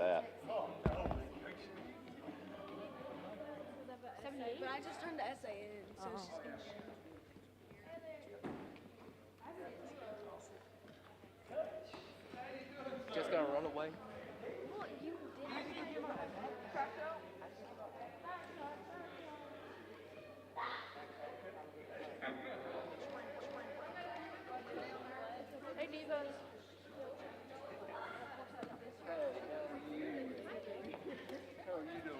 that. But I just turned the essay in, so she's gonna show. Just gonna run away? Well, you did. Hey, Divas. How are you doing?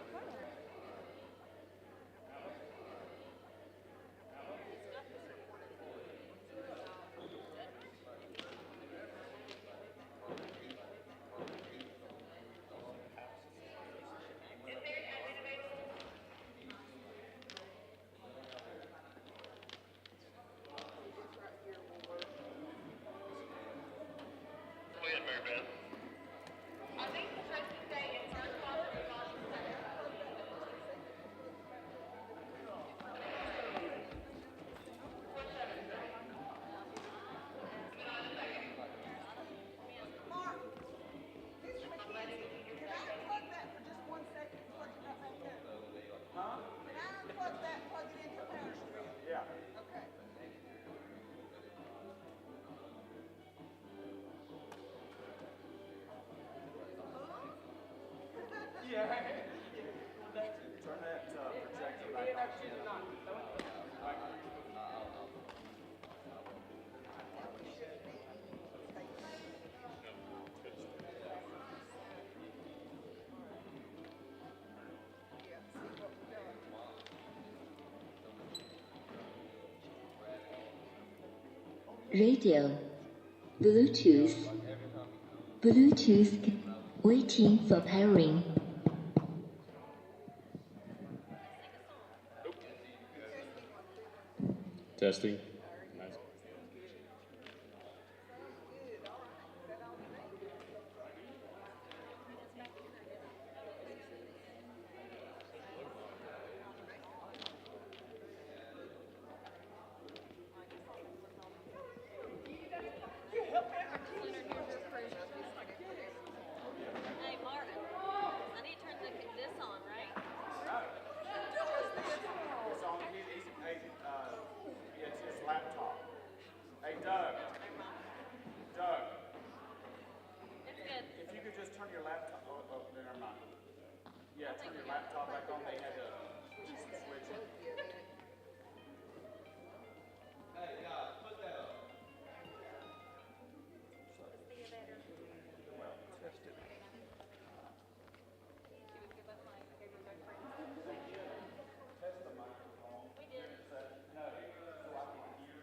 Yeah. Turn that projector back on. Radio, Bluetooth, Bluetooth, waiting for pairing. Testing. Hey, Martin, I need to turn this on, right? It's on. It's his laptop. Hey, Doug. Doug. It's good. If you could just turn your laptop. Oh, never mind. Yeah, turn your laptop back on. They had to switch it. Hey, yeah, put that up. Well, test it. Test the microphone. We did. No, so I can hear.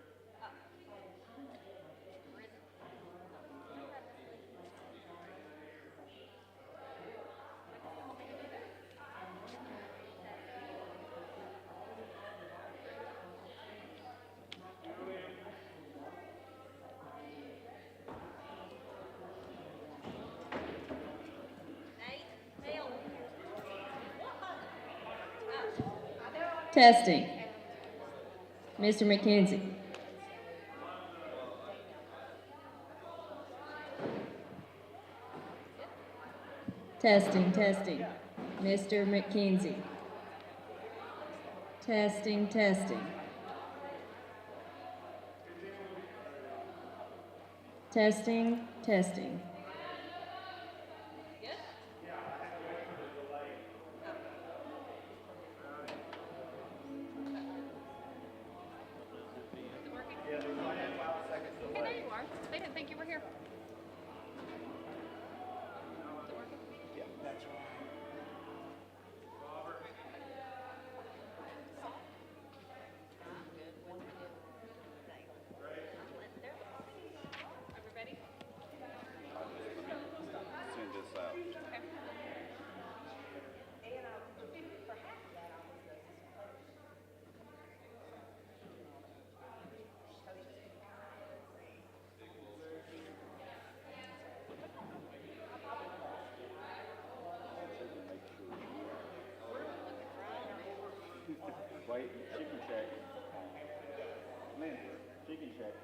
Testing. Mr. McKenzie. Testing, testing. Mr. McKenzie. Testing, testing. Testing, testing. Hey, there you are. They didn't think you were here. Yeah, that's right. Everybody? Send this out. Okay. Wait, chicken check. Man, chicken check.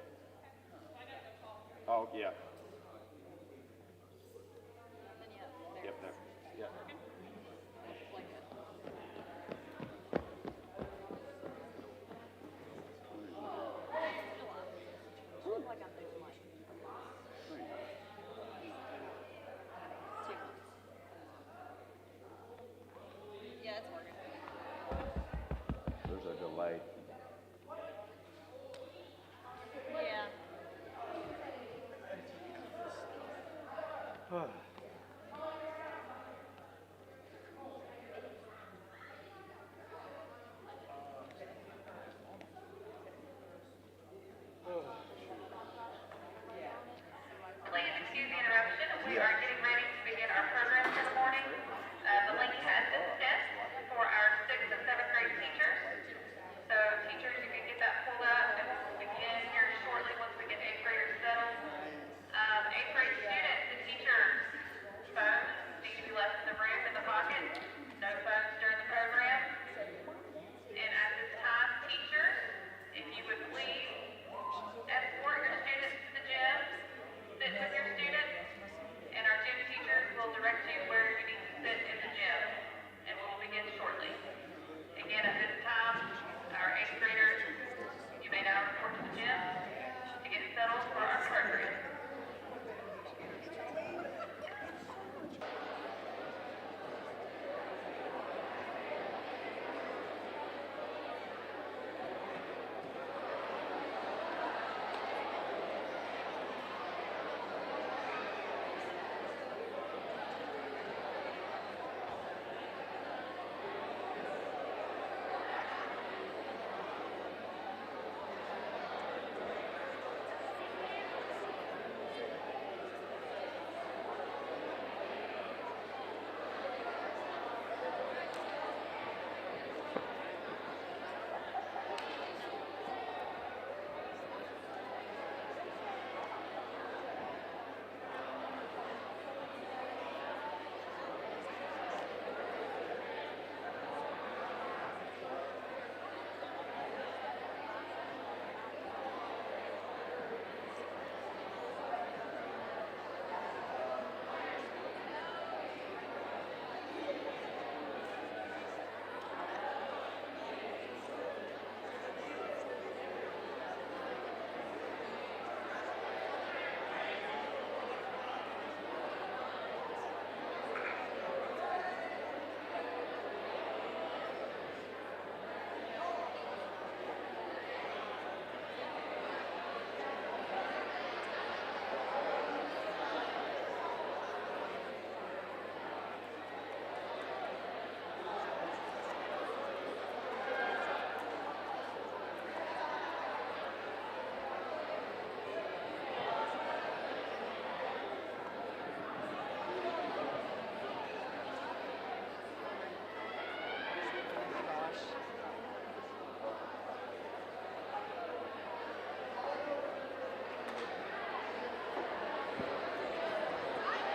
Oh, yeah. Then you have there. Yep, there.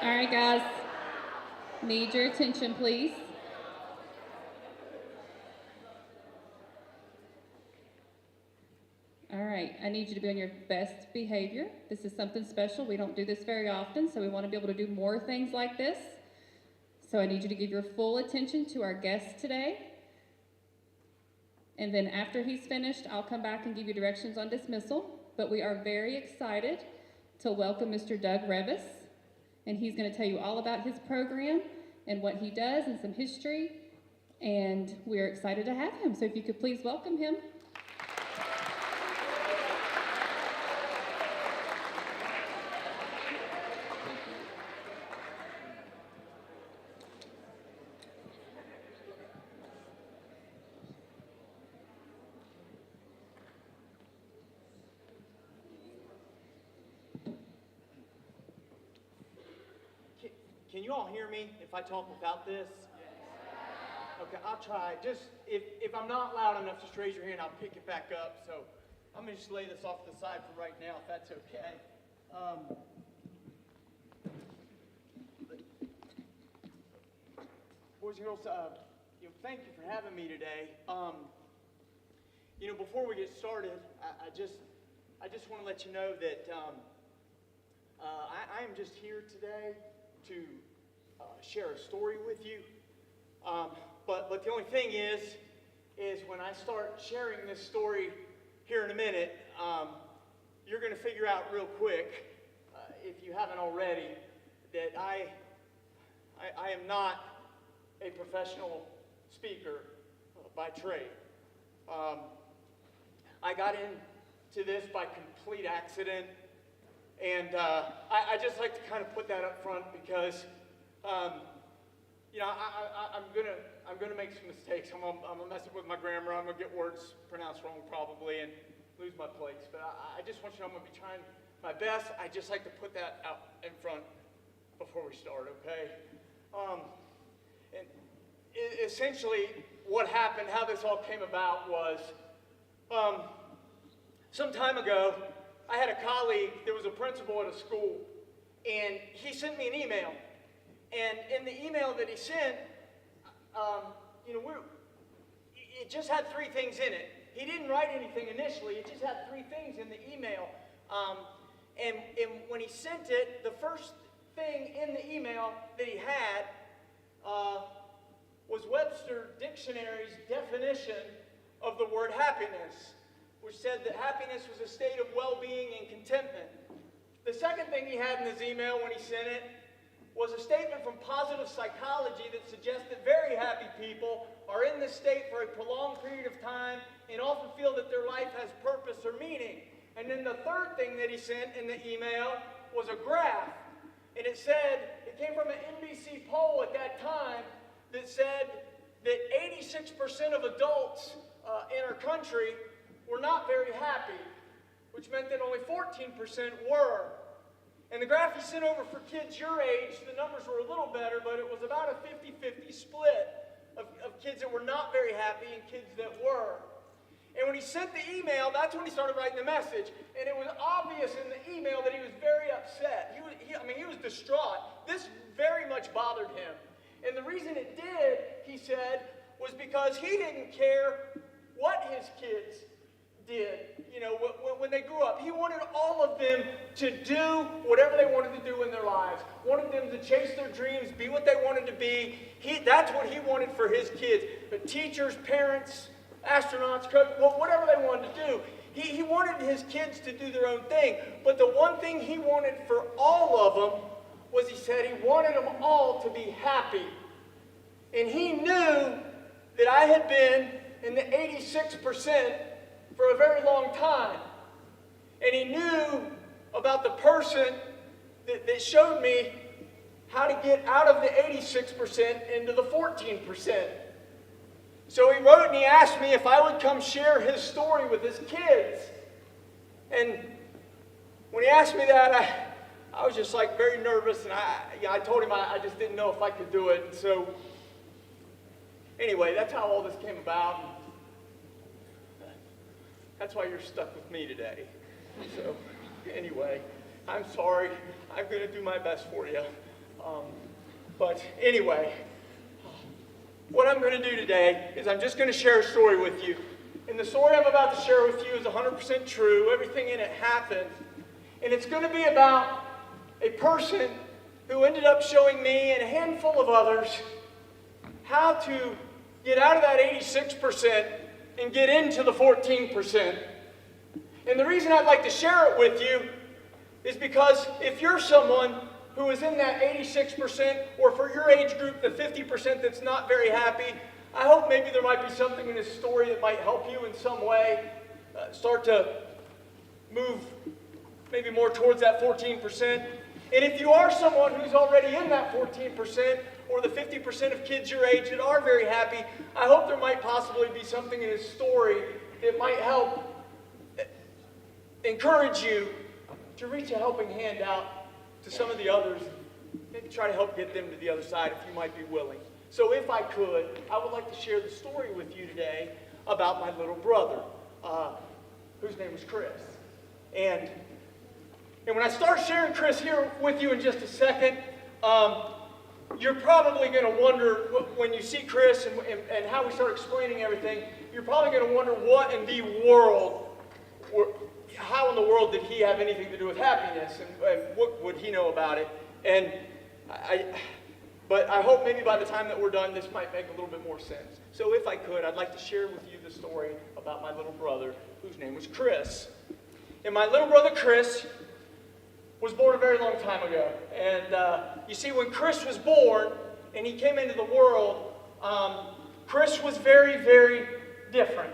All right, guys. Need your attention, please. All right, I need you to be on your best behavior. This is something special. We don't do this very often, so we want to be able to do more things like this. So I need you to give your full attention to our guest today. And then after he's finished, I'll come back and give you directions on dismissal. But we are very excited to welcome Mr. Doug Revis. And he's going to tell you all about his program and what he does and some history. And we're excited to have him. So if you could please welcome him. Can you all hear me if I talk without this? Okay, I'll try. Just, if I'm not loud enough, just raise your hand, I'll pick it back up. So I'm going to just lay this off to the side for right now, if that's okay. Boys and girls, thank you for having me today. Before we get started, I just want to let you know that I am just here today to share a story with you. But the only thing is when I start sharing this story here in a minute, you're going to figure out real quick, if you haven't already, that I am not a professional speaker by trade. I got into this by complete accident. And I just like to kind of put that up front because, I'm gonna make some mistakes. I'm gonna mess up with my grammar. I'm gonna get words pronounced wrong probably and lose my place. But I just want you to know I'm gonna be trying my best. I just like to put that out in front before we start, okay? And essentially, what happened, how this all came about was, some time ago, I had a colleague that was a principal at a school, and he sent me an email. And in the email that he sent, it just had three things in it. He didn't write anything initially. It just had three things in the email. And when he sent it, the first thing in the email that he had was Webster Dictionary's definition of the word happiness, which said that happiness was a state of well-being and contentment. The second thing he had in his email when he sent it was a statement from positive psychology that suggests that very happy people are in this state for a prolonged period of time and often feel that their life has purpose or meaning. And then the third thing that he sent in the email was a graph. And it came from an NBC poll at that time that said that 86% of adults in our country were not very happy, which meant that only 14% were. And the graph he sent over for kids your age, the numbers were a little better, but it was about a 50-50 split of kids that were not very happy and kids that were. And when he sent the email, that's when he started writing the message. And it was obvious in the email that he was very upset. He was distraught. This very much bothered him. And the reason it did, he said, was because he didn't care what his kids did, when they grew up. He wanted all of them to do whatever they wanted to do in their lives. Wanted them to chase their dreams, be what they wanted to be. That's what he wanted for his kids. The teachers, parents, astronauts, whatever they wanted to do. He wanted his kids to do their own thing. But the one thing he wanted for all of them was, he said, he wanted them all to be happy. And he knew that I had been in the 86% for a very long time. And he knew about the person that showed me how to get out of the 86% into the 14%. So he wrote and he asked me if I would come share his story with his kids. And when he asked me that, I was just like very nervous, and I told him I just didn't know if I could do it. And so anyway, that's how all this came about. That's why you're stuck with me today. So anyway, I'm sorry. I'm going to do my best for you. But anyway, what I'm going to do today is I'm just going to share a story with you. And the story I'm about to share with you is 100% true. Everything in it happened. And it's going to be about a person who ended up showing me and a handful of others how to get out of that 86% and get into the 14%. And the reason I'd like to share it with you is because if you're someone who is in that 86%, or for your age group, the 50% that's not very happy, I hope maybe there might be something in this story that might help you in some way start to move maybe more towards that 14%. And if you are someone who's already in that 14%, or the 50% of kids your age that are very happy, I hope there might possibly be something in this story that might help encourage you to reach a helping hand out to some of the others, maybe try to help get them to the other side if you might be willing. So if I could, I would like to share the story with you today about my little brother, whose name was Chris. And when I start sharing Chris here with you in just a second, you're probably going to wonder, when you see Chris and how we start explaining everything, you're probably going to wonder what in the world, how in the world did he have anything to do with happiness, and what would he know about it? But I hope maybe by the time that we're done, this might make a little bit more sense. So if I could, I'd like to share with you the story about my little brother, whose name was Chris. And my little brother Chris was born a very long time ago. And you see, when Chris was born and he came into the world, Chris was very, very different.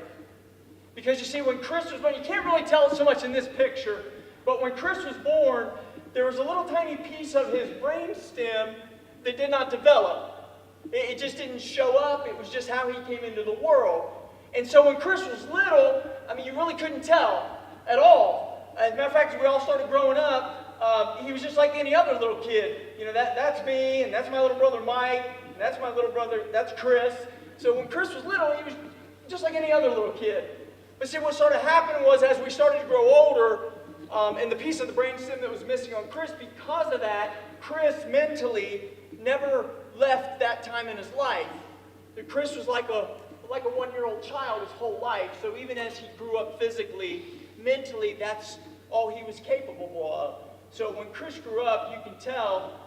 Because you see, when Chris was born, you can't really tell it so much in this picture, but when Chris was born, there was a little tiny piece of his brain stem that did not develop. It just didn't show up. It was just how he came into the world. And so when Chris was little, I mean, you really couldn't tell at all. As a matter of fact, as we all started growing up, he was just like any other little kid. You know, that's me, and that's my little brother Mike, and that's my little brother, that's Chris. So when Chris was little, he was just like any other little kid. But see, what started happening was, as we started to grow older, and the piece of the brainstem that was missing on Chris, because of that, Chris mentally never left that time in his life. Chris was like a one-year-old child his whole life. So even as he grew up physically, mentally, that's all he was capable of. So when Chris grew up, you can tell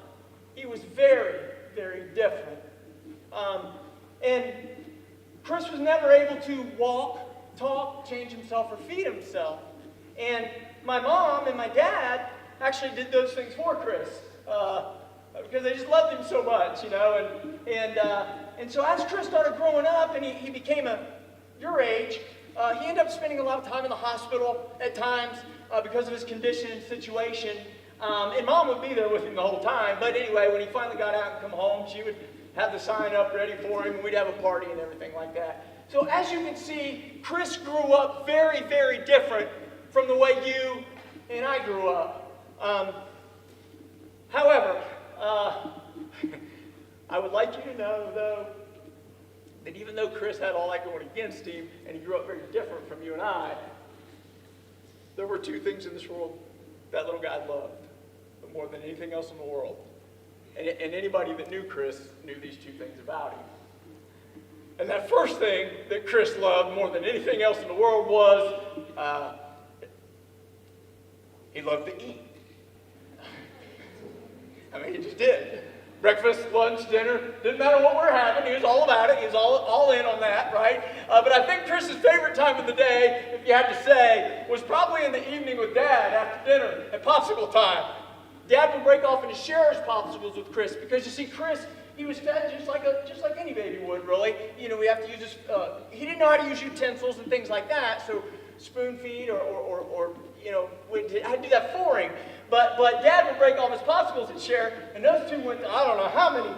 he was very, very different. And Chris was never able to walk, talk, change himself, or feed himself. And my mom and my dad actually did those things for Chris because they just loved him so much, you know. And so as Chris started growing up and he became your age, he ended up spending a lot of time in the hospital at times because of his condition and situation. And Mom would be there with him the whole time. But anyway, when he finally got out and come home, she would have the sign up ready for him, and we'd have a party and everything like that. So as you can see, Chris grew up very, very different from the way you and I grew up. However, I would like you to know, though, that even though Chris had all that going against him, and he grew up very different from you and I, there were two things in this world that little guy loved more than anything else in the world. And anybody that knew Chris knew these two things about him. And that first thing that Chris loved more than anything else in the world was he loved to eat. I mean, he just did. Breakfast, lunch, dinner, didn't matter what we're having. He was all about it. He was all in on that, right? But I think Chris's favorite time of the day, if you had to say, was probably in the evening with Dad after dinner at popsicle time. Dad would break off and share his popsicles with Chris because, you see, Chris, he was fed just like any baby would, really. You know, we have to use he didn't know how to use utensils and things like that, so spoon feed or you know, I had to do that for him. But Dad would break off his popsicles and share, and those two went to I don't know how many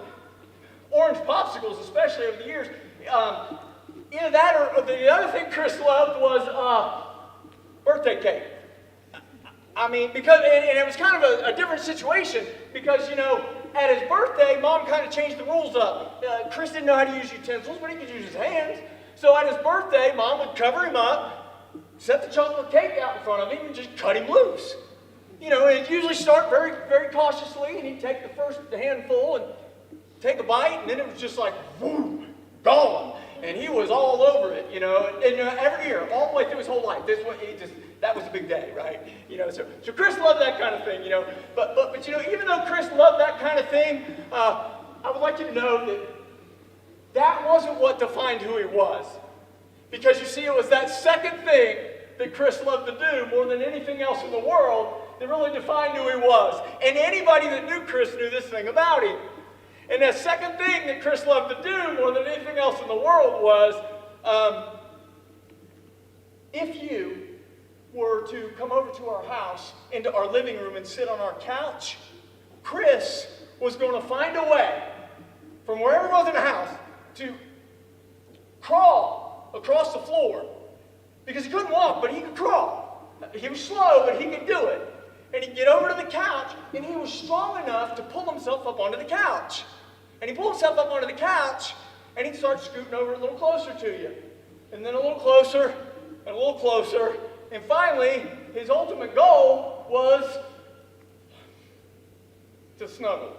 orange popsicles, especially over the years. Either that or the other thing Chris loved was birthday cake. I mean, because, and it was kind of a different situation because, you know, at his birthday, Mom kind of changed the rules up. Chris didn't know how to use utensils, but he could use his hands. So at his birthday, Mom would cover him up, set the chocolate cake out in front of him, and just cut him loose. And it'd usually start very, very cautiously, and he'd take the handful and take a bite, and then it was just like, boom, gone. And he was all over it, and every year, all the way through his whole life, that was a big day, right? So Chris loved that kind of thing, But even though Chris loved that kind of thing, I would like you to know that wasn't what defined who he was. Because you see, it was that second thing that Chris loved to do more than anything else in the world that really defined who he was. And anybody that knew Chris knew this thing about him. And that second thing that Chris loved to do more than anything else in the world was, if you were to come over to our house, into our living room and sit on our couch, Chris was going to find a way from wherever he was in the house to crawl across the floor. Because he couldn't walk, but he could crawl. He was slow, but he could do it. And he'd get over to the couch, and he was strong enough to pull himself up onto the couch. And he pulled himself up onto the couch, and he'd start scooting over a little closer to you. And then a little closer, and a little closer. And finally, his ultimate goal was to snuggle.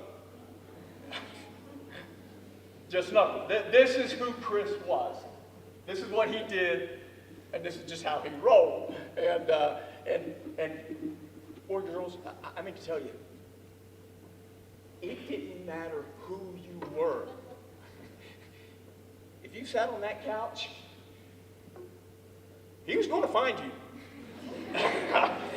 Just snuggle. This is who Chris was. This is what he did, and this is just how he rolled. And boys, girls, I mean to tell you, it didn't matter who you were. If you sat on that couch, he was going to find you.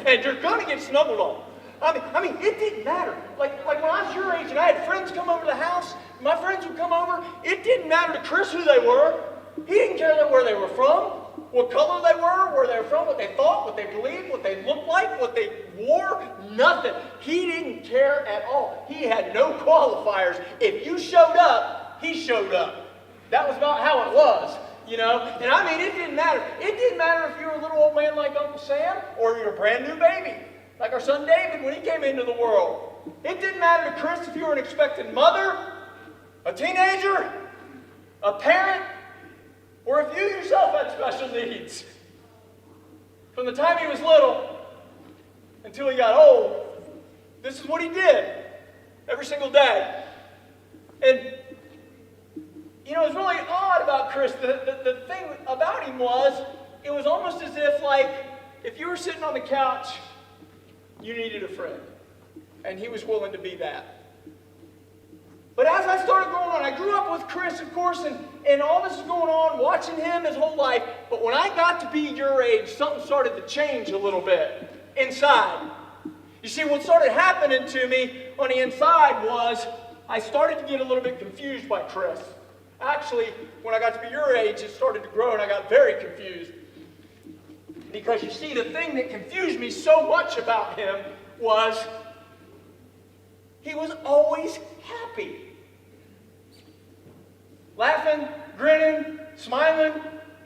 And you're going to get snuggled on. I mean, it didn't matter. Like when I was your age and I had friends come over to the house, my friends would come over, it didn't matter to Chris who they were. He didn't care where they were from, what color they were, where they were from, what they thought, what they believed, what they looked like, what they wore, nothing. He didn't care at all. He had no qualifiers. If you showed up, he showed up. That was about how it was, And I mean, it didn't matter. It didn't matter if you were a little old man like Uncle Sam or you're a brand new baby, like our son David when he came into the world. It didn't matter to Chris if you were an expectant mother, a teenager, a parent, or if you yourself had special needs. From the time he was little until he got old, this is what he did every single day. And, it was really odd about Chris. The thing about him was, it was almost as if you were sitting on the couch, you needed a friend. And he was willing to be that. But as I started growing on, I grew up with Chris, of course, and all this is going on, watching him his whole life. But when I got to be your age, something started to change a little bit inside. You see, what started happening to me on the inside was I started to get a little bit confused by Chris. Actually, when I got to be your age, it started to grow, and I got very confused. Because you see, the thing that confused me so much about him was he was always happy. Laughing, grinning, smiling,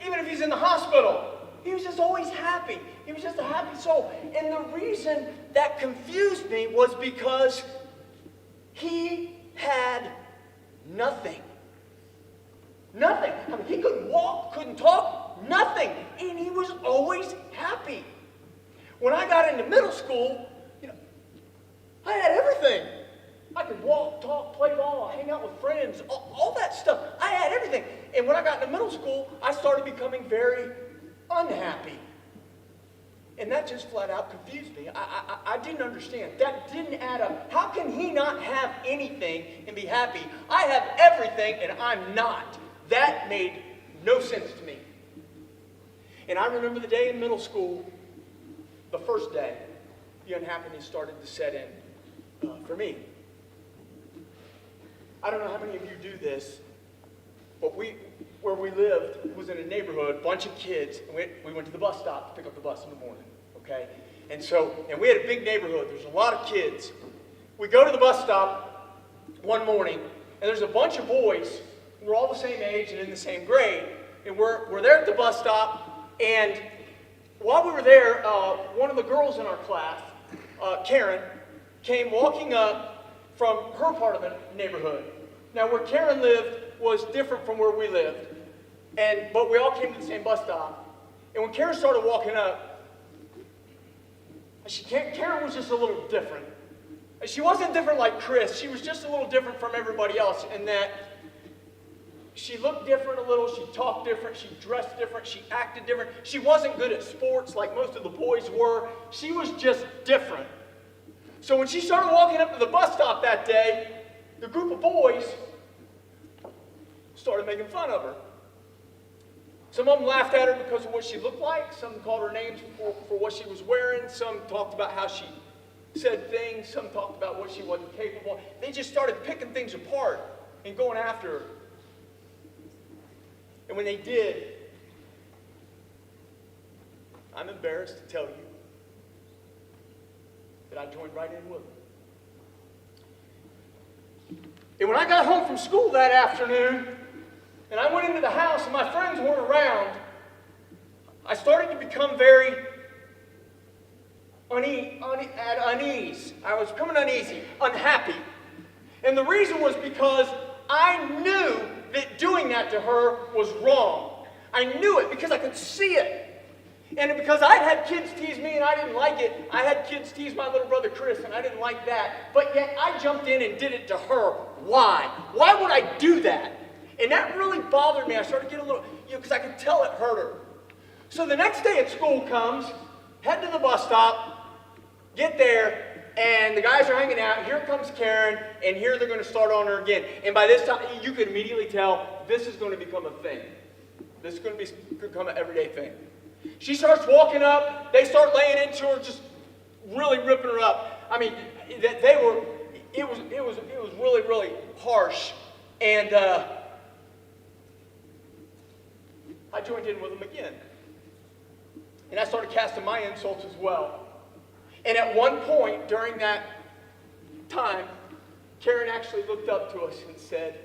even if he's in the hospital. He was just always happy. He was just a happy soul. And the reason that confused me was because he had nothing. Nothing. I mean, he couldn't walk, couldn't talk, nothing. And he was always happy. When I got into middle school, I had everything. I could walk, talk, play ball, hang out with friends, all that stuff. I had everything. And when I got into middle school, I started becoming very unhappy. And that just flat out confused me. I didn't understand. That didn't add up. How can he not have anything and be happy? I have everything and I'm not. That made no sense to me. And I remember the day in middle school, the first day, the unhappiness started to set in for me. I don't know how many of you do this, but where we lived was in a neighborhood, bunch of kids, and we went to the bus stop to pick up the bus in the morning, okay? And we had a big neighborhood. There's a lot of kids. We go to the bus stop one morning, and there's a bunch of boys. We're all the same age and in the same grade. And we're there at the bus stop, and while we were there, one of the girls in our class, Karen, came walking up from her part of the neighborhood. Now, where Karen lived was different from where we lived, but we all came to the same bus stop. And when Karen started walking up, Karen was just a little different. She wasn't different like Chris. She was just a little different from everybody else in that she looked different a little, she talked different, she dressed different, she acted different. She wasn't good at sports like most of the boys were. She was just different. So when she started walking up to the bus stop that day, the group of boys started making fun of her. Some of them laughed at her because of what she looked like. Some called her names for what she was wearing. Some talked about how she said things. Some talked about what she wasn't capable of. They just started picking things apart and going after her. And when they did, I'm embarrassed to tell you that I joined right in with them. And when I got home from school that afternoon, and I went into the house and my friends weren't around, I started to become very at unease. I was becoming uneasy, unhappy. And the reason was because I knew that doing that to her was wrong. I knew it because I could see it. And because I'd had kids tease me and I didn't like it, I had kids tease my little brother Chris and I didn't like that. But yet I jumped in and did it to her. Why? Why would I do that? And that really bothered me. I started to get a little, because I could tell it hurt her. So the next day at school comes, head to the bus stop, get there, and the guys are hanging out. Here comes Karen, and here they're going to start on her again. And by this time, you could immediately tell this is going to become a thing. This is going to become an everyday thing. She starts walking up. They start laying into her, just really ripping her up. I mean, it was really, really harsh. And I joined in with them again. And I started casting my insults as well. And at one point during that time, Karen actually looked up to us and said,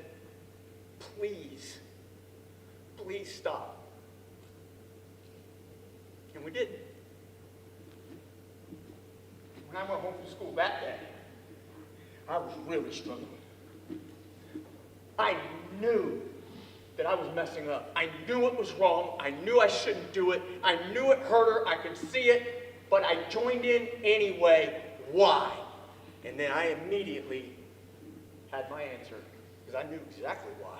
please stop. And we did. When I went home from school that day, I was really struggling. I knew that I was messing up. I knew it was wrong. I knew I shouldn't do it. I knew it hurt her. I could see it. But I joined in anyway. Why? And then I immediately had my answer because I knew exactly why.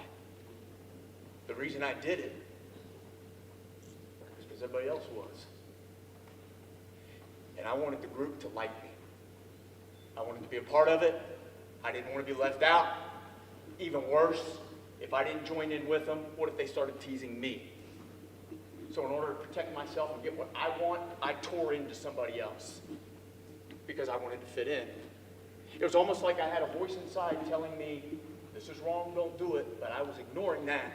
The reason I did it was because everybody else was. And I wanted the group to like me. I wanted to be a part of it. I didn't want to be left out. Even worse, if I didn't join in with them, what if they started teasing me? So in order to protect myself and get what I want, I tore into somebody else because I wanted to fit in. It was almost like I had a voice inside telling me, this is wrong, don't do it, but I was ignoring that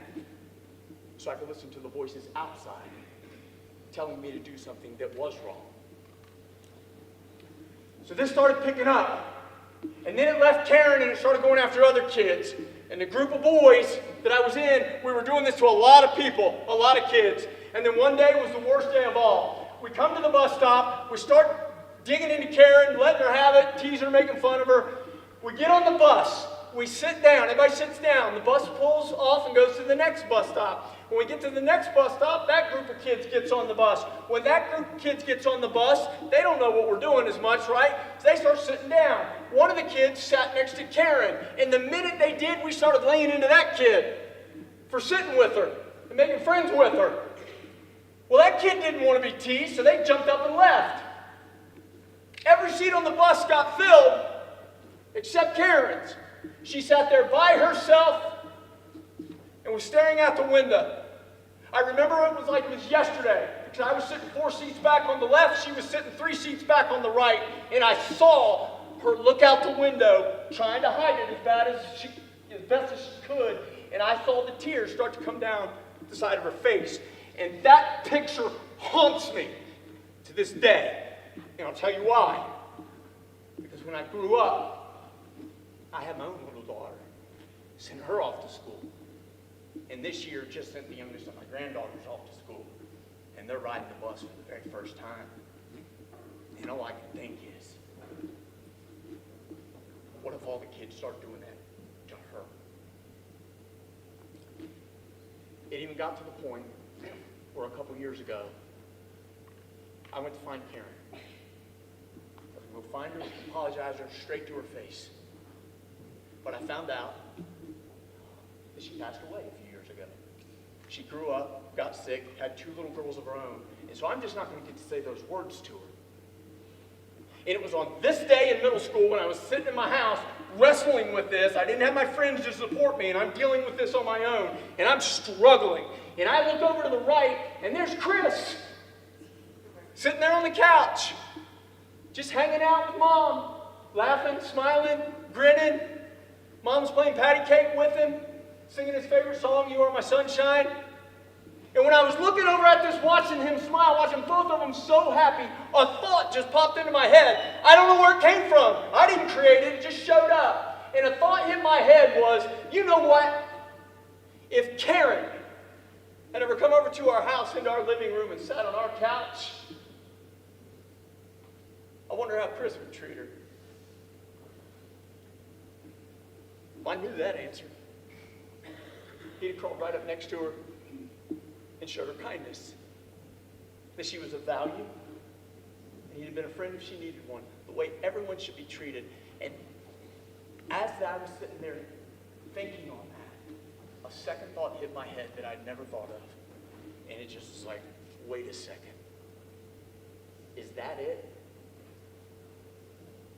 so I could listen to the voices outside telling me to do something that was wrong. So this started picking up. And then it left Karen and it started going after other kids. And the group of boys that I was in, we were doing this to a lot of people, a lot of kids. And then one day was the worst day of all. We come to the bus stop, we start digging into Karen, letting her have it, teasing her, making fun of her. We get on the bus, we sit down, everybody sits down. The bus pulls off and goes to the next bus stop. When we get to the next bus stop, that group of kids gets on the bus. When that group of kids gets on the bus, they don't know what we're doing as much, right? So they start sitting down. One of the kids sat next to Karen. And the minute they did, we started laying into that kid for sitting with her and making friends with her. Well, that kid didn't want to be teased, so they jumped up and left. Every seat on the bus got filled except Karen's. She sat there by herself and was staring out the window. I remember it was like it was yesterday, because I was sitting 4 seats back on the left, she was sitting 3 seats back on the right, and I saw her look out the window, trying to hide it as best as she could, and I saw the tears start to come down the side of her face. And that picture haunts me to this day. And I'll tell you why. Because when I grew up, I had my own little daughter. Sent her off to school. And this year just sent the youngest of my granddaughters off to school. And they're riding the bus for the very first time. And all I can think is, what if all the kids start doing that to her? It even got to the point where a couple years ago, I went to find Karen. go find her, apologize to her straight to her face. But I found out that she passed away a few years ago. She grew up, got sick, had 2 little girls of her own. And so I'm just not going to get to say those words to her. And it was on this day in middle school when I was sitting in my house wrestling with this. I didn't have my friends to support me, and I'm dealing with this on my own. And I'm struggling. And I look over to the right, and there's Chris sitting there on the couch, just hanging out with Mom, laughing, smiling, grinning. Mom's playing patty cake with him, singing his favorite song, You Are My Sunshine. And when I was looking over at this, watching him smile, watching both of them so happy, a thought just popped into my head. I don't know where it came from. I didn't create it. It just showed up. And a thought hit my head was, you know what? If Karen had ever come over to our house, into our living room, and sat on our couch, I wonder how Chris would treat her. If I knew that answer, he'd have crawled right up next to her and showed her kindness, that she was of value, and he'd have been a friend if she needed one, the way everyone should be treated. And as I was sitting there thinking on that, a second thought hit my head that I'd never thought of. And it just was like, wait a second. Is that it?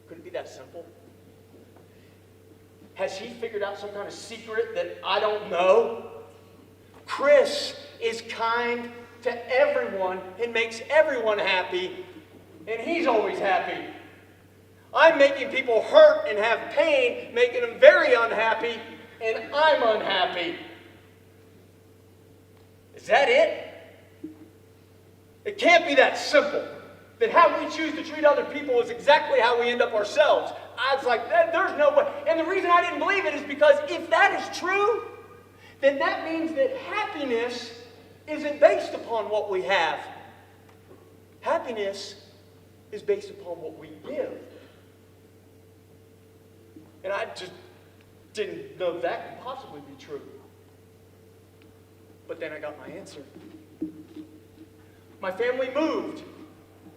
Could it be that simple? Has he figured out some kind of secret that I don't know? Chris is kind to everyone and makes everyone happy, and he's always happy. I'm making people hurt and have pain, making them very unhappy, and I'm unhappy. Is that it? It can't be that simple. That how we choose to treat other people is exactly how we end up ourselves. I was like, there's no way. And the reason I didn't believe it is because if that is true, then that means that happiness isn't based upon what we have. Happiness is based upon what we give. And I just didn't know that could possibly be true. But then I got my answer. My family moved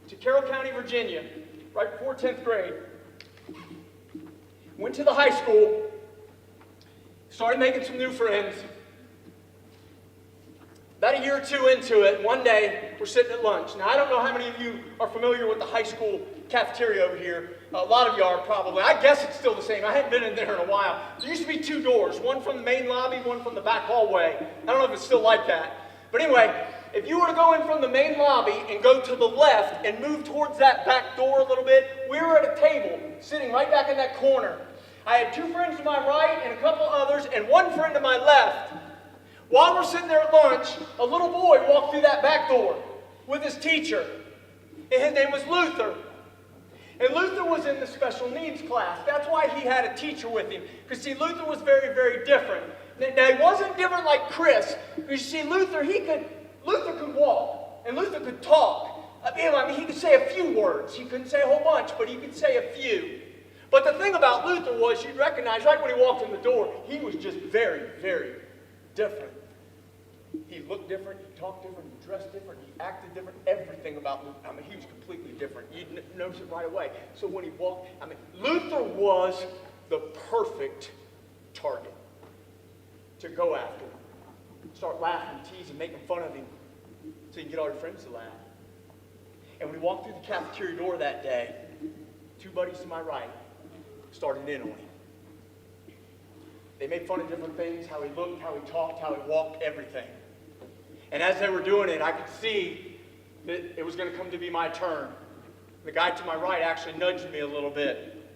to Carroll County, Virginia, right before 10th grade. Went to the high school, started making some new friends. About a year or two into it, one day, we're sitting at lunch. Now, I don't know how many of you are familiar with the high school cafeteria over here. A lot of you are probably. I guess it's still the same. I hadn't been in there in a while. There used to be 2 doors, one from the main lobby, one from the back hallway. I don't know if it's still like that. But anyway, if you were to go in from the main lobby and go to the left and move towards that back door a little bit, we were at a table sitting right back in that corner. I had 2 friends to my right and a couple others and 1 friend to my left. While we're sitting there at lunch, a little boy walked through that back door with his teacher. And his name was Luther. And Luther was in the special needs class. That's why he had a teacher with him. Because, see, Luther was very, very different. Now, he wasn't different like Chris. You see, Luther could walk. And Luther could talk. I mean, he could say a few words. He couldn't say a whole bunch, but he could say a few. But the thing about Luther was, you'd recognize, right when he walked in the door, he was just very, very different. He looked different, he talked different, he dressed different, he acted different, everything about Luther. I mean, he was completely different. You'd notice it right away. So when he walked, I mean, Luther was the perfect target to go after. Start laughing, teasing, making fun of him so you can get all your friends to laugh. And when he walked through the cafeteria door that day, 2 buddies to my right started in on him. They made fun of different things, how he looked, how he talked, how he walked, everything. And as they were doing it, I could see that it was going to come to be my turn. The guy to my right actually nudged me a little bit.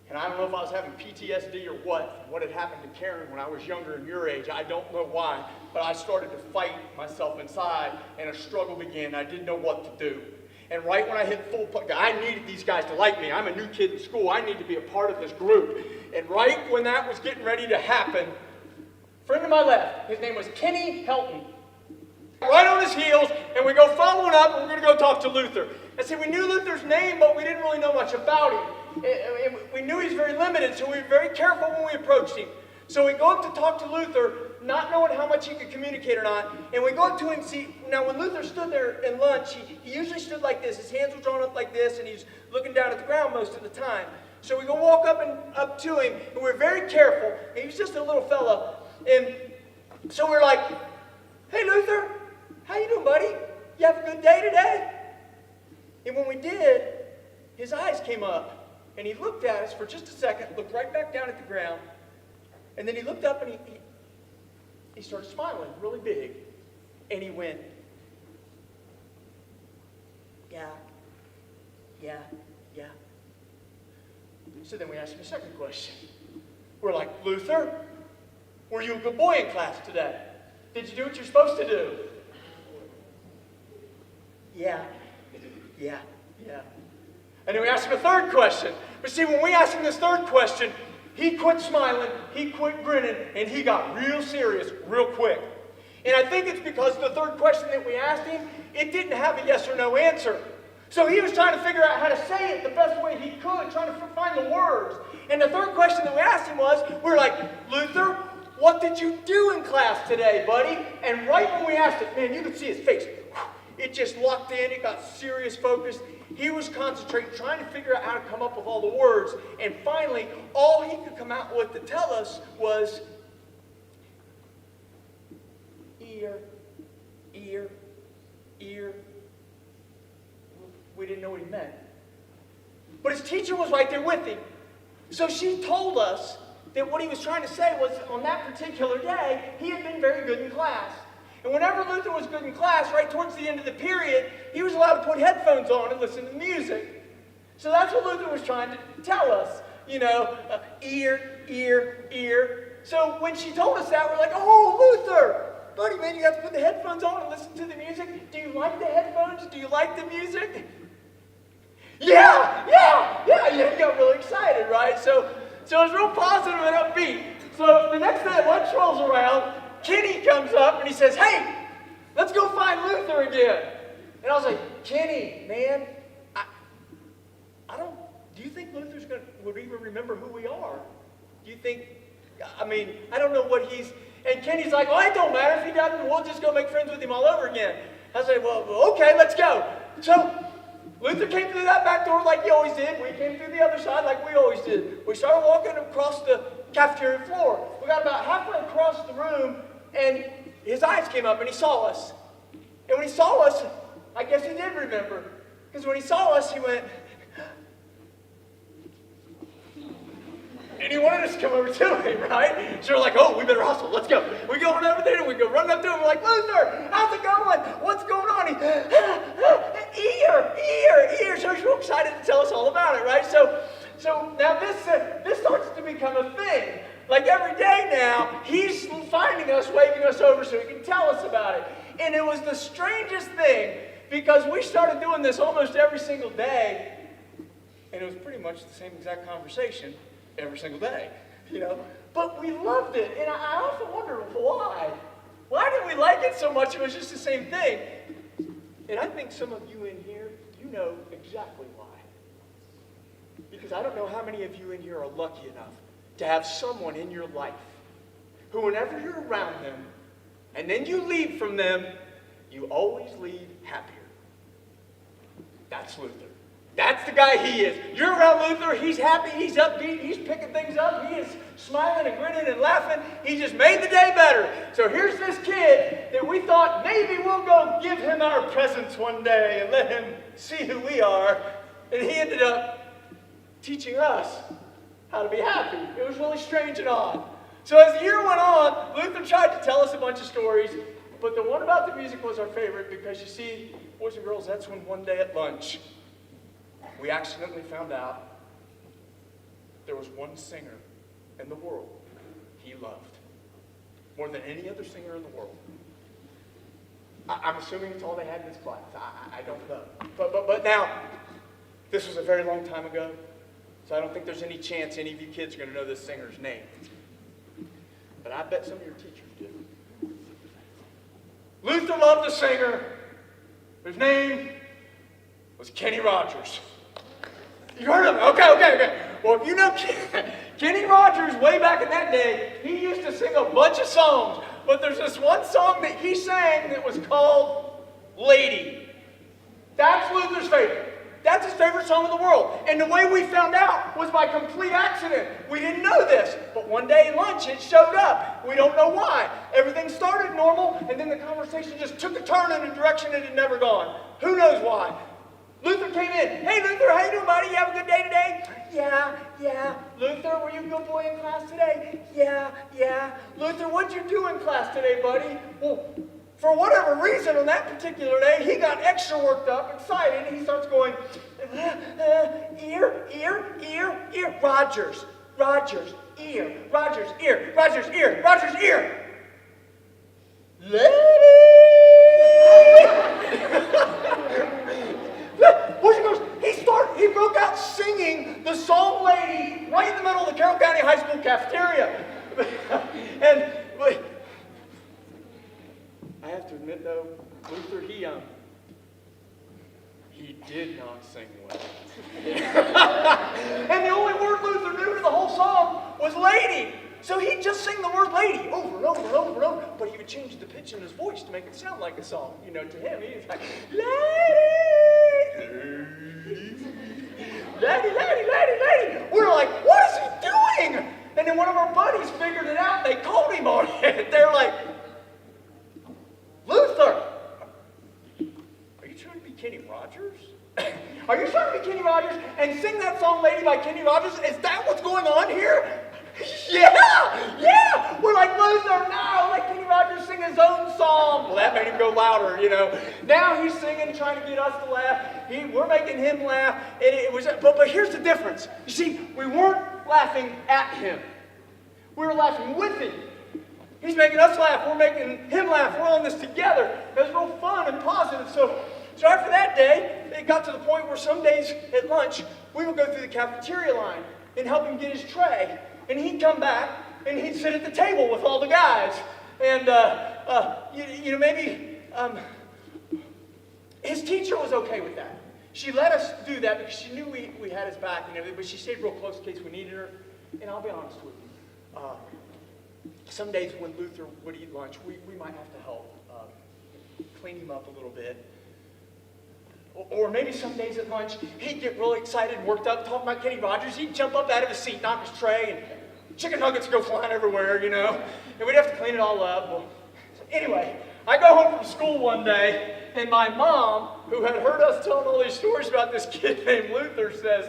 And I don't know if I was having PTSD or what had happened to Karen when I was younger and your age. I don't know why. But I started to fight myself inside, and a struggle began. I didn't know what to do. And right when I hit full punch, I needed these guys to like me. I'm a new kid in school. I need to be a part of this group. And right when that was getting ready to happen, friend to my left, his name was Kenny Helton. Right on his heels, and we go following up, and we're going to go talk to Luther. And see, we knew Luther's name, but we didn't really know much about him. We knew he was very limited, so we were very careful when we approached him. So we go up to talk to Luther, not knowing how much he could communicate or not. And we go up to him and see, now when Luther stood there in lunch, he usually stood like this. His hands were drawn up like this, and he's looking down at the ground most of the time. So we go walk up to him, and we're very careful. And he was just a little fella. And so we're like, hey, Luther, how you doing, buddy? You have a good day today? And when we did, his eyes came up, and he looked at us for just a second, looked right back down at the ground, and then he looked up and he started smiling really big, and he went, yeah. So then we asked him a second question. We're like, Luther, were you a good boy in class today? Did you do what you're supposed to do? Yeah. And then we asked him a third question. But see, when we asked him this third question, he quit smiling, he quit grinning, and he got real serious real quick. And I think it's because the third question that we asked him, it didn't have a yes or no answer. So he was trying to figure out how to say it the best way he could, trying to find the words. And the third question that we asked him was, we're like, Luther, what did you do in class today, buddy? And right when we asked it, man, you could see his face. It just locked in, it got serious focus. He was concentrating, trying to figure out how to come up with all the words. And finally, all he could come out with to tell us was, ear. We didn't know what he meant. But his teacher was right there with him. So she told us that what he was trying to say was, on that particular day, he had been very good in class. And whenever Luther was good in class, right towards the end of the period, he was allowed to put headphones on and listen to music. So that's what Luther was trying to tell us, ear. So when she told us that, we're like, oh, Luther, buddy, man, you have to put the headphones on and listen to the music. Do you like the headphones? Do you like the music? Yeah, you got really excited, right? So it was real positive and upbeat. So the next day lunch rolls around, Kenny comes up and he says, hey, let's go find Luther again. And I was like, Kenny, man, do you think Luther's would even remember who we are? Do you think, I don't know what and Kenny's like, well, it don't matter. If he doesn't, we'll just go make friends with him all over again. I was like, well, okay, let's go. So Luther came through that back door like he always did. We came through the other side like we always did. We started walking across the cafeteria floor. We got about halfway across the room, and his eyes came up, and he saw us. And when he saw us, I guess he did remember. Because when he saw us, he went, and he wanted us to come over to him, right? So we're like, oh, we better hustle. Let's go. We go on over there, and we go running up to him. We're like, Luther, how's it going? What's going on? He, ear. So he's real excited to tell us all about it, right? So now this starts to become a thing. Like every day now, he's finding us, waving us over so he can tell us about it. And it was the strangest thing because we started doing this almost every single day, and it was pretty much the same exact conversation every single day, But we loved it, and I often wonder why. Why did we like it so much? It was just the same thing. And I think some of you in here, you know exactly why. Because I don't know how many of you in here are lucky enough to have someone in your life who, whenever you're around them, and then you leave from them, you always leave happier. That's Luther. That's the guy he is. You're around Luther, he's happy, he's upbeat, he's picking things up, he is smiling and grinning and laughing. He just made the day better. So here's this kid that we thought maybe we'll go give him our presents one day and let him see who we are. And he ended up teaching us how to be happy. It was really strange and odd. So as the year went on, Luther tried to tell us a bunch of stories, but the one about the music was our favorite because you see, boys and girls, that's when one day at lunch, we accidentally found out there was one singer in the world he loved more than any other singer in the world. I'm assuming it's all they had in this class. I don't know. But now, this was a very long time ago, so I don't think there's any chance any of you kids are going to know this singer's name. But I bet some of your teachers do. Luther loved a singer. His name was Kenny Rogers. You heard of him? Okay. Well, if you know Kenny Rogers, way back in that day, he used to sing a bunch of songs. but there's this one song that he sang that was called Lady. That's Luther's favorite. That's his favorite song in the world. And the way we found out was by complete accident. We didn't know this, but one day at lunch it showed up. We don't know why. Everything started normal, and then the conversation just took a turn in a direction it had never gone. Who knows why? Luther came in. Hey, Luther, how you doing, buddy? You have a good day today? Yeah. Luther, were you a good boy in class today? Yeah. Luther, what'd you do in class today, buddy? Well, for whatever reason, on that particular day, he got extra worked up, excited, and he starts going, ear, Rogers, ear, Rogers, ear. Lady! He broke out singing the song Lady right in the middle of the Carroll County High School cafeteria. And I have to admit, though, Luther, he did not sing well. And the only word Luther knew to the whole song was lady. So he'd just sing the word lady over and over and over and over, but he would change the pitch in his voice to make it sound like a song. You know, to him, he was like, lady. We're like, what is he doing? And then one of our buddies figured it out, and they called him on it. They're like, Luther, are you trying to be Kenny Rogers? Are you trying to be Kenny Rogers and sing that song Lady by Kenny Rogers? Is that what's going on here? Yeah. We're like, Luther, no, let Kenny Rogers sing his own song. Well, that made him go louder, you know. Now he's singing, trying to get us to laugh. We're making him laugh. But here's the difference. You see, we weren't laughing at him. We were laughing with him. He's making us laugh. We're making him laugh. We're on this together. It was real fun and positive. So after that day, it got to the point where some days at lunch, we would go through the cafeteria line and help him get his tray. And he'd come back, and he'd sit at the table with all the guys. And, maybe his teacher was okay with that. She let us do that because she knew we had his back and everything, but she stayed real close in case we needed her. And I'll be honest with you. Some days when Luther would eat lunch, we might have to help clean him up a little bit. Or maybe some days at lunch, he'd get really excited and worked up, talking about Kenny Rogers. He'd jump up out of his seat, knock his tray, and chicken nuggets go flying everywhere, you know. And we'd have to clean it all up. Well, anyway, I go home from school one day, and my mom, who had heard us telling all these stories about this kid named Luther, says,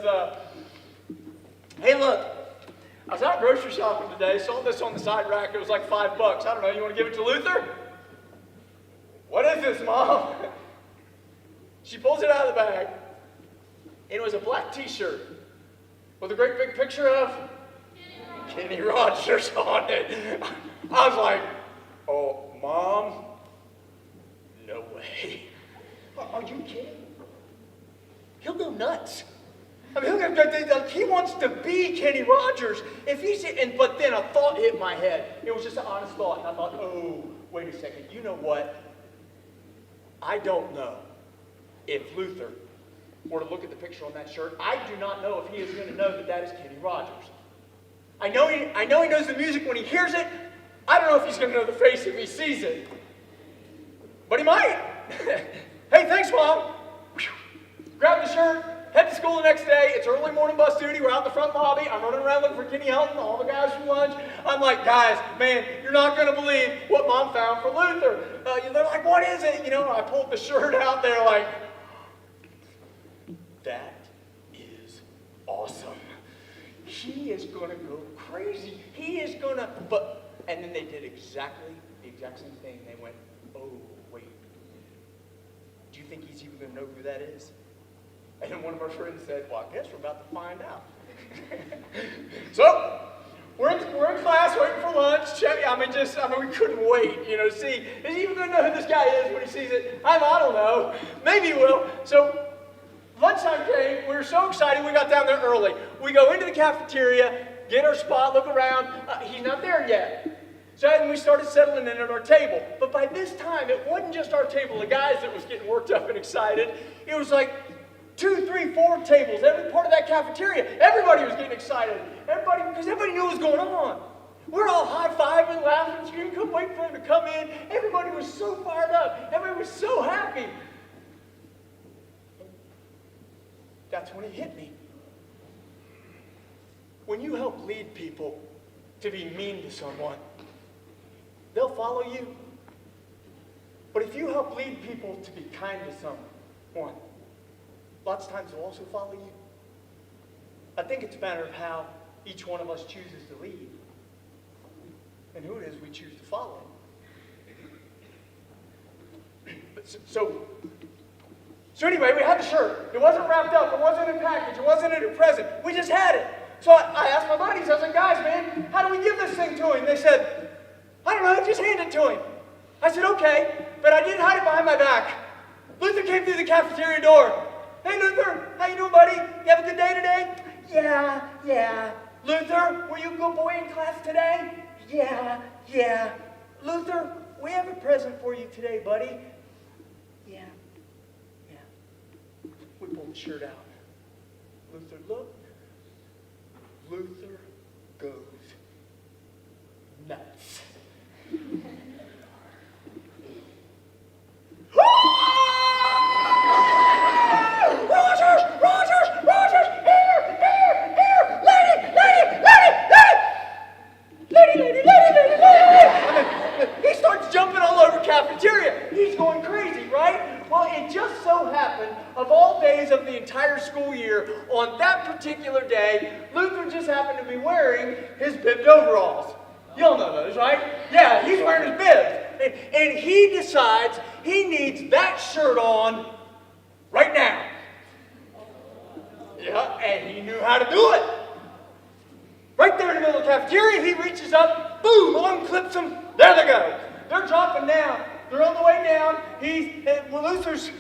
hey, look, I was out grocery shopping today, saw this on the side rack. It was like $5. I don't know, you want to give it to Luther? What is this, Mom? She pulls it out of the bag, and it was a black t-shirt with a great big picture of Kenny Rogers on it. I was like, oh, Mom, no way. Are you kidding? He'll go nuts. I mean, he wants to be Kenny Rogers. But then a thought hit my head. It was just an honest thought, and I thought, oh, wait a second. You know what? I don't know if Luther were to look at the picture on that shirt. I do not know if he is going to know that that is Kenny Rogers. I know he knows the music when he hears it. I don't know if he's going to know the face if he sees it. But he might. Hey, thanks, Mom. Grab the shirt. Head to school the next day. It's early morning bus duty. We're out in the front lobby. I'm running around looking for Kenny Helton, all the guys from lunch. I'm like, guys, man, you're not going to believe what Mom found for Luther. They're like, what is it? You know, I pulled the shirt out there like, that is awesome. He is going to go crazy. He is going to, and then they did exactly the exact same thing. They went, oh, wait. Do you think he's even going to know who that is? And then one of our friends said, well, I guess we're about to find out. So, we're in class waiting for lunch. We couldn't wait, to see, is he even going to know who this guy is when he sees it? I don't know. Maybe he will. So, lunchtime came. We were so excited. We got down there early. We go into the cafeteria, get our spot, look around. He's not there yet. So then we started settling in at our table. But by this time, it wasn't just our table, the guys that was getting worked up and excited. It was like 2, 3, 4 tables, every part of that cafeteria. Everybody was getting excited. Because everybody knew what was going on. We're all high-fiving, laughing, screaming, couldn't wait for him to come in. Everybody was so fired up. Everybody was so happy. That's when it hit me. When you help lead people to be mean to someone, they'll follow you. But if you help lead people to be kind to someone, lots of times they'll also follow you. I think it's a matter of how each one of us chooses to lead and who it is we choose to follow. So anyway, we had the shirt. It wasn't wrapped up. It wasn't in a package. It wasn't in a present. We just had it. So I asked my buddies, I was like, guys, man, how do we give this thing to him? They said, I don't know, just hand it to him. I said, okay, but I didn't hide it behind my back. Luther came through the cafeteria door. Hey, Luther, how you doing, buddy? You have a good day today? Yeah. Luther, were you a good boy in class today? Yeah. Luther, we have a present for you today, buddy. Yeah. We pulled the shirt out. Luther looked. Luther goes nuts. Rogers, here, lady. He starts jumping all over cafeteria. He's going crazy, right? Well, it just so happened, of all days of the entire school year, on that particular day, Luther just happened to be wearing his bibbed overalls. You all know those, right? Yeah, he's wearing his bibs. And he decides he needs that shirt on right now. Yeah, and he knew how to do it. Right there in the middle of the cafeteria, he reaches up, boom, unclips them. There they go. They're dropping down. They're on the way down. Luther's,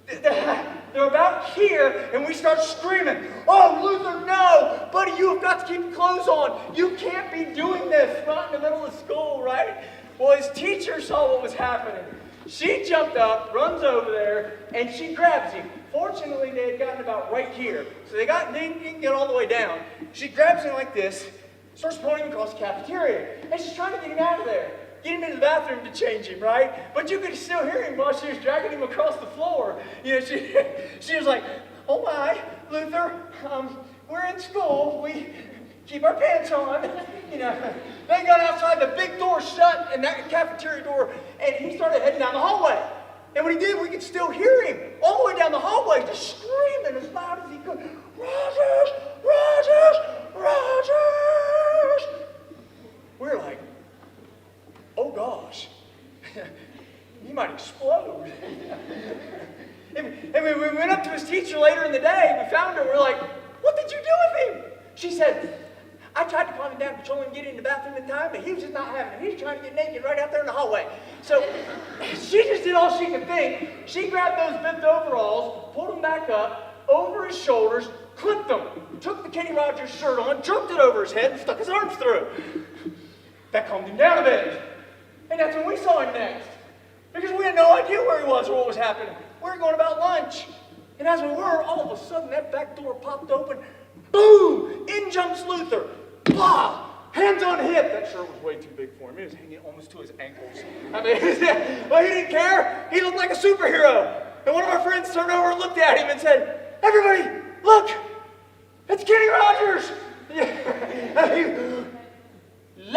they're about here, and we start screaming, oh, Luther, no! Buddy, you have got to keep your clothes on. You can't be doing this right in the middle of school, right? Well, his teacher saw what was happening. She jumped up, runs over there, and she grabs him. Fortunately, they had gotten about right here, so they didn't get all the way down. She grabs him like this, starts pointing across the cafeteria, and she's trying to get him out of there. Get him into the bathroom to change him, right? But you could still hear him while she was dragging him across the floor. You know, she was like, oh my, Luther, we're in school. We keep our pants on. You know, they got outside, the big door shut, and that cafeteria door, and he started heading down the hallway. And when he did, we could still hear him all the way down the hallway, just screaming as loud as he could, Rogers! We're like, oh gosh, he might explode. and we went up to his teacher later in the day, we found her, we're like, what did you do with him? She said, I tried to calm him down, control him, get in the bathroom in time, but he was just not having it. He was trying to get naked right out there in the hallway. So she just did all she could think. She grabbed those bibbed overalls, pulled them back up, over his shoulders, clipped them, took the Kenny Rogers shirt on, jerked it over his head, and stuck his arms through. That calmed him down a bit. And that's when we saw him next. Because we had no idea where he was or what was happening. We were going about lunch. And as we were, all of a sudden, that back door popped open. Boom! In jumps Luther. Blah! Hands on hip. That shirt was way too big for him. It was hanging almost to his ankles. I mean, well, he didn't care. He looked like a superhero. And one of our friends turned over and looked at him and said, everybody, look! It's Kenny Rogers! Lady!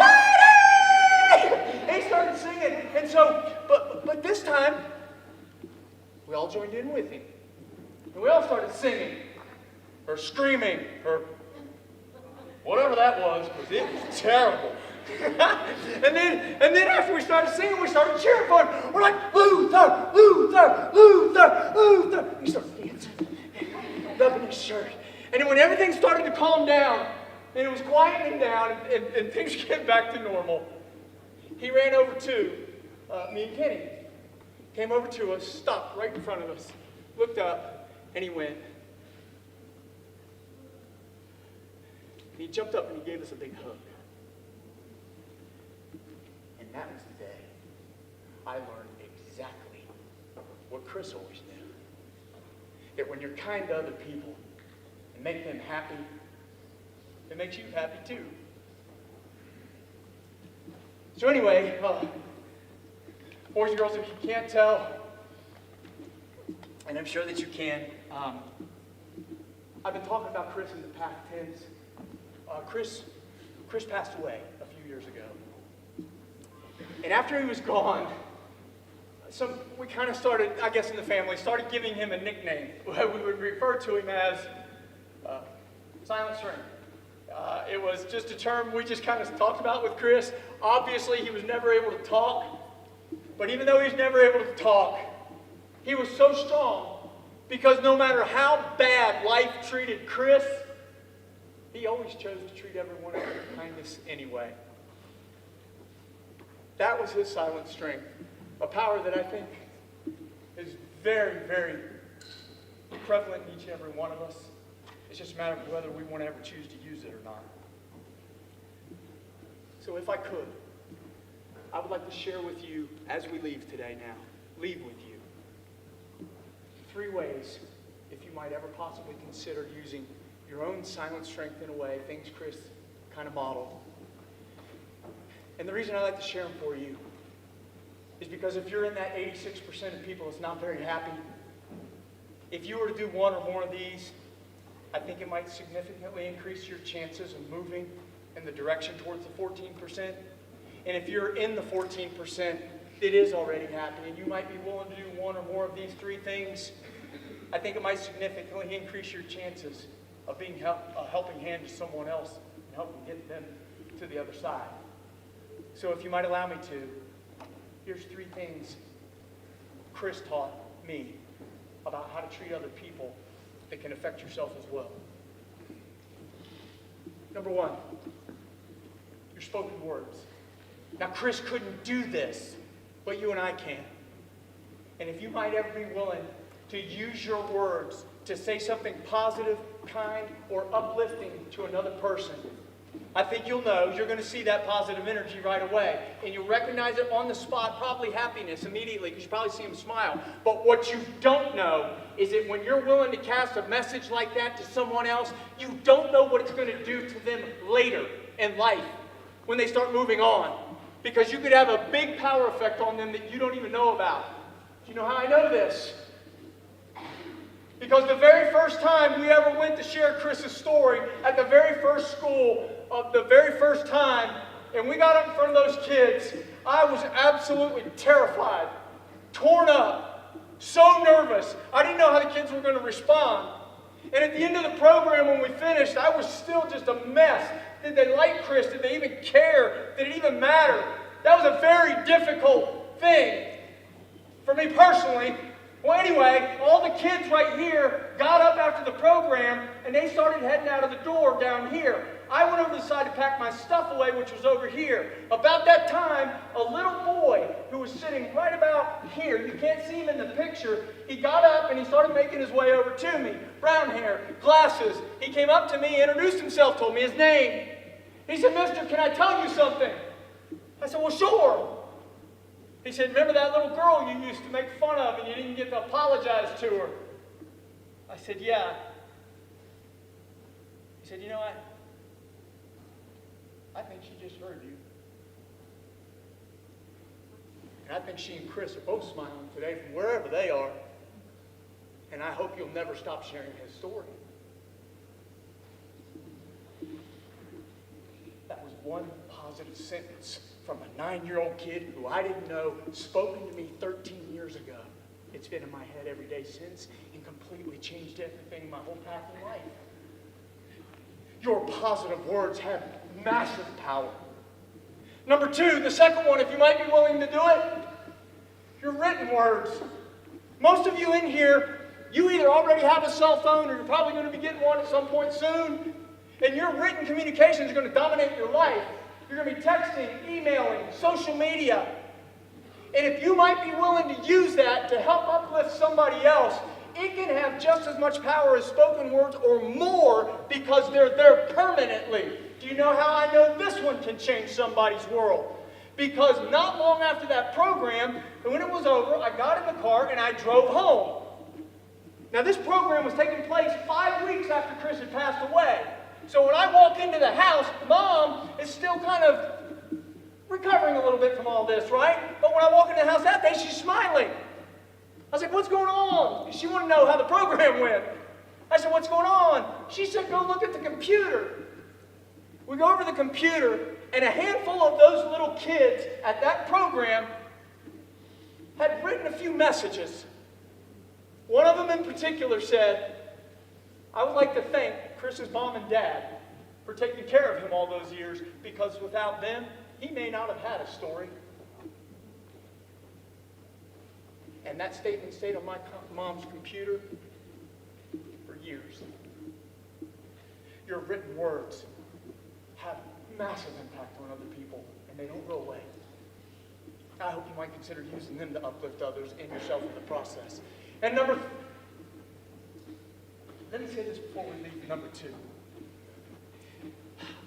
He started singing. And so, but this time, we all joined in with him. And we all started singing, or screaming, or whatever that was, because it was terrible. and then after we started singing, we started cheering for him. We're like, Luther, Luther, Luther, Luther. He started dancing, rubbing his shirt. And then when everything started to calm down, and it was quieting down, and things came back to normal, he ran over to me and Kenny. Came over to us, stopped right in front of us, looked up, and he went. And he jumped up and he gave us a big hug. And that was the day I learned exactly what Chris always knew. That when you're kind to other people and make them happy, it makes you happy too. So anyway, boys and girls, if you can't tell, and I'm sure that you can, I've been talking about Chris in the past tense. Chris passed away a few years ago. And after he was gone, we kind of started, I guess in the family, started giving him a nickname. We would refer to him as Silent String. It was just a term we just kind of talked about with Chris. Obviously, he was never able to talk. But even though he was never able to talk, he was so strong because no matter how bad life treated Chris, he always chose to treat everyone else with kindness anyway. That was his silent strength, a power that I think is very, very prevalent in each and every one of us. It's just a matter of whether we want to ever choose to use it or not. So if I could, I would like to share with you, as we leave today now, leave with you 3 ways, if you might ever possibly consider using your own silent strength in a way, things Chris kind of modeled. And the reason I like to share them for you is because if you're in that 86% of people that's not very happy, if you were to do one or more of these, I think it might significantly increase your chances of moving in the direction towards the 14%. And if you're in the 14% that is already happy, and you might be willing to do one or more of these 3 things, I think it might significantly increase your chances of being a helping hand to someone else and helping get them to the other side. So if you might allow me to, here's 3 things Chris taught me about how to treat other people that can affect yourself as well. Number 1, your spoken words. Now, Chris couldn't do this, but you and I can. And if you might ever be willing to use your words to say something positive, kind, or uplifting to another person, I think you'll know you're going to see that positive energy right away. And you'll recognize it on the spot, probably happiness immediately, because you probably see them smile. But what you don't know is that when you're willing to cast a message like that to someone else, you don't know what it's going to do to them later in life when they start moving on. Because you could have a big power effect on them that you don't even know about. Do you know how I know this? Because the very first time we ever went to share Chris's story at the very first school of the very first time, and we got up in front of those kids, I was absolutely terrified, torn up, so nervous. I didn't know how the kids were going to respond. And at the end of the program, when we finished, I was still just a mess. Did they like Chris? Did they even care? Did it even matter? That was a very difficult thing for me personally. Well, anyway, all the kids right here got up after the program, and they started heading out of the door down here. I went over to the side to pack my stuff away, which was over here. About that time, a little boy who was sitting right about here, you can't see him in the picture, he got up and he started making his way over to me. Brown hair, glasses. He came up to me, introduced himself, told me his name. He said, "Mister, can I tell you something?" I said, "Well, sure." He said, "Remember that little girl you used to make fun of and you didn't get to apologize to her?" I said, "Yeah." He said, "You know what? I think she just heard you. And I think she and Chris are both smiling today from wherever they are. And I hope you'll never stop sharing his story." That was one positive sentence from a 9-year-old kid who I didn't know, spoken to me 13 years ago. It's been in my head every day since and completely changed everything, my whole path in life. Your positive words have massive power. Number 2, the second one, if you might be willing to do it, your written words. Most of you in here, you either already have a cell phone or you're probably going to be getting one at some point soon. And your written communication is going to dominate your life. You're going to be texting, emailing, social media. And if you might be willing to use that to help uplift somebody else, it can have just as much power as spoken words or more because they're there permanently. Do you know how I know this one can change somebody's world? Because not long after that program, when it was over, I got in the car and I drove home. Now this program was taking place 5 weeks after Chris had passed away. So when I walk into the house, Mom is still kind of recovering a little bit from all this, right? But when I walk into the house that day, she's smiling. I was like, what's going on? She wanted to know how the program went. I said, what's going on? She said, go look at the computer. We go over the computer, and a handful of those little kids at that program had written a few messages. One of them in particular said, I would like to thank Chris's mom and dad for taking care of him all those years, because without them, he may not have had a story. And that statement stayed on my mom's computer for years. Your written words have massive impact on other people, and they don't go away. I hope you might consider using them to uplift others and yourself in the process. And let me say this before we leave number 2.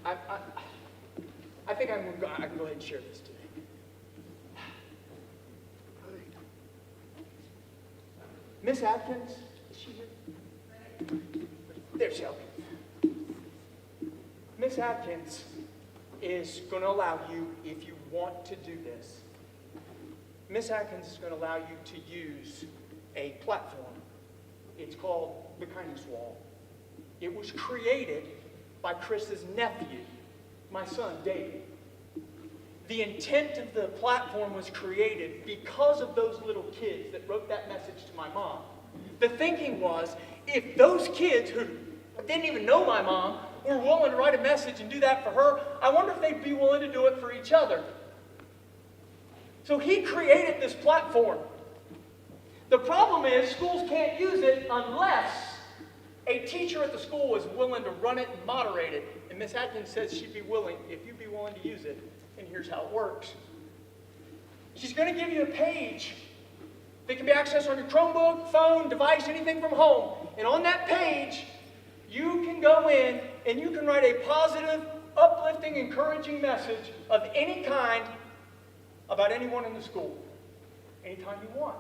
I think I can go ahead and share this today. Miss Atkins, is she here? There she is. Miss Atkins is going to allow you, if you want to do this, Miss Atkins is going to allow you to use a platform. It's called the Kindness Wall. It was created by Chris's nephew, my son, David. The intent of the platform was created because of those little kids that wrote that message to my mom. The thinking was, if those kids who didn't even know my mom were willing to write a message and do that for her, I wonder if they'd be willing to do it for each other. So he created this platform. The problem is schools can't use it unless a teacher at the school is willing to run it and moderate it. And Miss Atkins says she'd be willing, if you'd be willing to use it. And here's how it works. She's going to give you a page that can be accessed on your Chromebook, phone, device, anything from home. And on that page, you can go in and you can write a positive, uplifting, encouraging message of any kind about anyone in the school, anytime you want.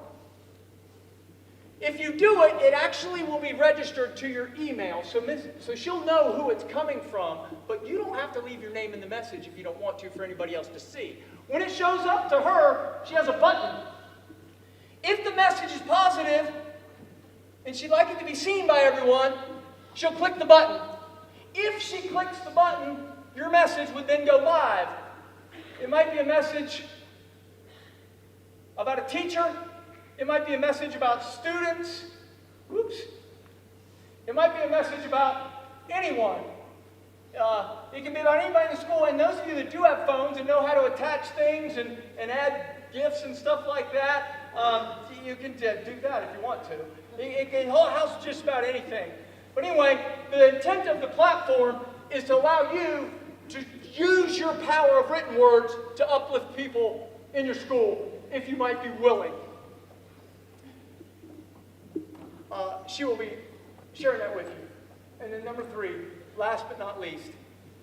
If you do it, it actually will be registered to your email, so she'll know who it's coming from, but you don't have to leave your name in the message if you don't want to for anybody else to see. When it shows up to her, she has a button. If the message is positive, and she'd like it to be seen by everyone, she'll click the button. If she clicks the button, your message would then go live. It might be a message about a teacher. It might be a message about students. Whoops. It might be a message about anyone. It can be about anybody in the school. And those of you that do have phones and know how to attach things and add GIFs and stuff like that, you can do that if you want to. It can house just about anything. But anyway, the intent of the platform is to allow you to use your power of written words to uplift people in your school, if you might be willing. She will be sharing that with you. And then number 3, last but not least,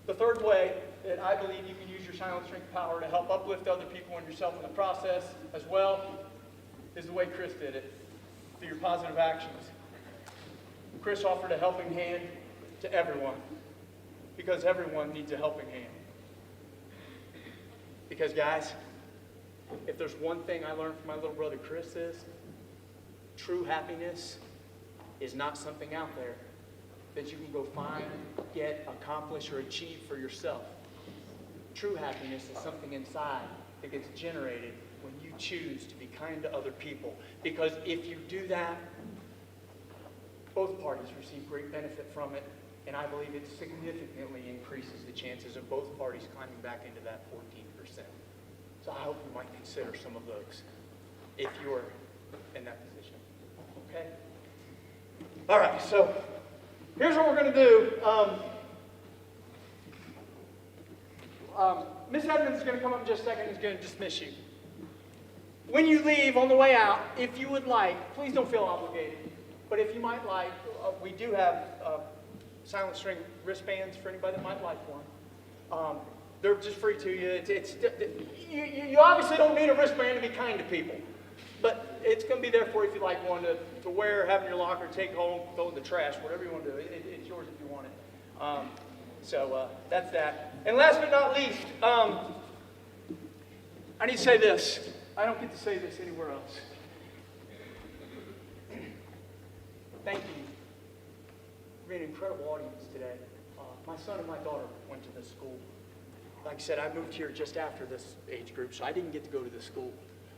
the third way that I believe you can use your silent strength power to help uplift other people and yourself in the process as well is the way Chris did it, through your positive actions. Chris offered a helping hand to everyone because everyone needs a helping hand. Because guys, if there's one thing I learned from my little brother Chris is, true happiness is not something out there that you can go find, get, accomplish, or achieve for yourself. True happiness is something inside that gets generated when you choose to be kind to other people. Because if you do that, both parties receive great benefit from it, and I believe it significantly increases the chances of both parties climbing back into that 14%. So I hope you might consider some of those if you're in that position. Okay? All right, so here's what we're going to do. Miss Evans is going to come up in just a second and is going to dismiss you. When you leave on the way out, if you would like, please don't feel obligated, but if you might like, we do have silent string wristbands for anybody that might like one. They're just free to you. You obviously don't need a wristband to be kind to people, but it's going to be there for you if you like one to wear, have in your locker, take home, throw in the trash, whatever you want to do. It's yours if you want it. So that's that. And last but not least, I need to say this. I don't get to say this anywhere else. Thank you for being an incredible audience today. My son and my daughter went to this school. Like I said, I moved here just after this age group, so I didn't get to go to this school.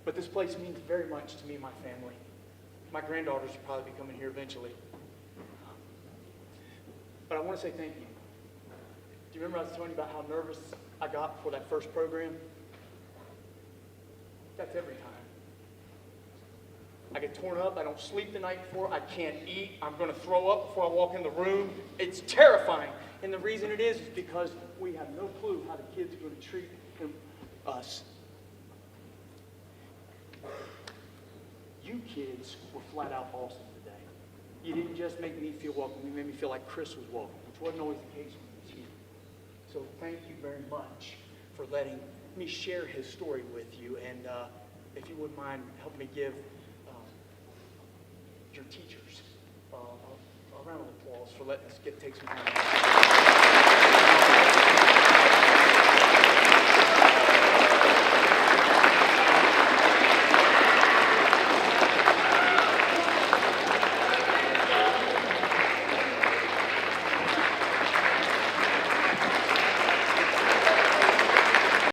But this place means very much to me and my family. My granddaughters will probably be coming here eventually. But I want to say thank you. Do you remember I was telling you about how nervous I got before that first program? That's every time. I get torn up, I don't sleep the night before, I can't eat, I'm going to throw up before I walk in the room. It's terrifying. And the reason it is because we have no clue how the kids are going to treat us. You kids were flat out awesome today. You didn't just make me feel welcome, you made me feel like Chris was welcome, which wasn't always the case when he was here. So thank you very much for letting me share his story with you. And if you wouldn't mind, help me give your teachers a round of applause for letting us take some time.